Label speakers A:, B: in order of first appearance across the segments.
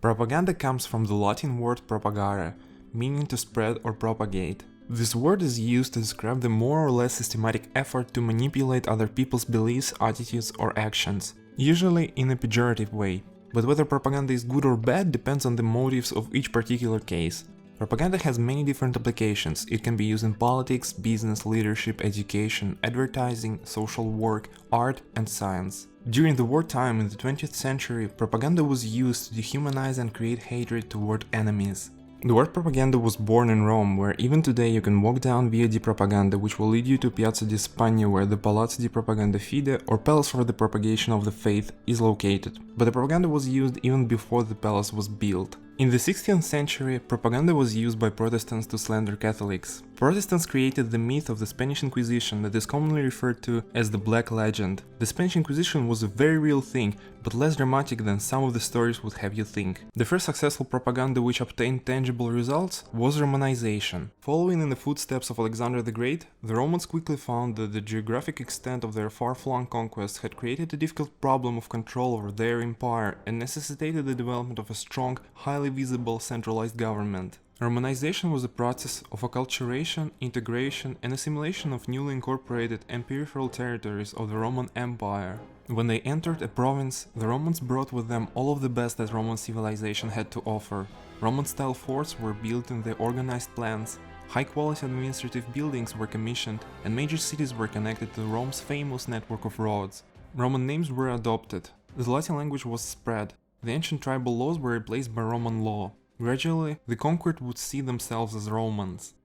A: Propaganda comes from the Latin word propagare, meaning to spread or propagate. This word is used to describe the more or less systematic effort to manipulate other people's beliefs, attitudes, or actions, usually in a pejorative way. But whether propaganda is good or bad depends on the motives of each particular case. Propaganda has many different applications. It can be used in politics, business, leadership, education, advertising, social work, art, and science. During the wartime in the 20th century, propaganda was used to dehumanize and create hatred toward enemies. The word propaganda was born in Rome, where even today you can walk down Via di Propaganda, which will lead you to Piazza di Spagna, where the Palazzo di Propaganda Fide, or Palace for the Propagation of the Faith, is located. But the propaganda was used even before the palace was built. In the 16th century, propaganda was used by Protestants to slander Catholics. Protestants created the myth of the Spanish Inquisition that is commonly referred to as the Black Legend. The Spanish Inquisition was a very real thing, but less dramatic than some of the stories would have you think. The first successful propaganda which obtained tangible results was Romanization. Following in the footsteps of Alexander the Great, the Romans quickly found that the geographic extent of their far-flung conquests had created a difficult problem of control over their empire and necessitated the development of a strong, highly visible centralized government. Romanization was a process of acculturation, integration, and assimilation of newly incorporated and peripheral territories of the Roman Empire. When they entered a province, the Romans brought with them all of the best that Roman civilization had to offer. Roman-style forts were built in their organized plans, high-quality administrative buildings were commissioned, and major cities were connected to Rome's famous network of roads. Roman names were adopted, the Latin language was spread, the ancient tribal laws were replaced by Roman law. Gradually, the conquered would see themselves as Romans.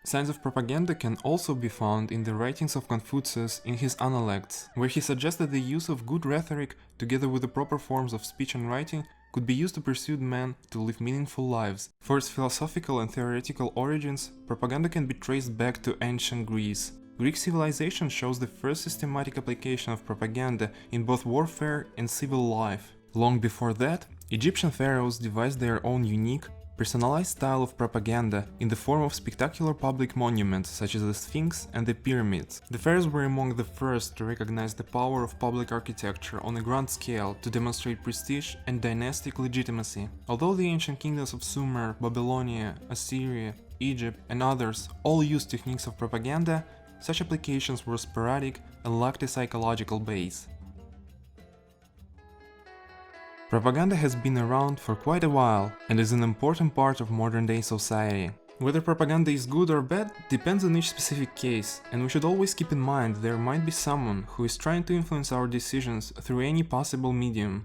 A: Signs of propaganda can also be found in the writings of Confucius in his Analects, where he suggested the use of good rhetoric, together with the proper forms of speech and writing, could be used to persuade men to live meaningful lives. For its philosophical and theoretical origins, propaganda can be traced back to ancient Greece. Greek civilization shows the first systematic application of propaganda in both warfare and civil life. Long before that, Egyptian pharaohs devised their own unique, personalized style of propaganda in the form of spectacular public monuments such as the Sphinx and the pyramids. The pharaohs were among the first to recognize the power of public architecture on a grand scale to demonstrate prestige and dynastic legitimacy. Although the ancient kingdoms of Sumer, Babylonia, Assyria, Egypt, and others all used techniques of propaganda, such applications were sporadic and lacked a psychological base. Propaganda has been around for quite a while and is an important part of modern-day society. Whether propaganda is good or bad depends on each specific case, and we should always keep in mind there might be someone who is trying to influence our decisions through any possible medium.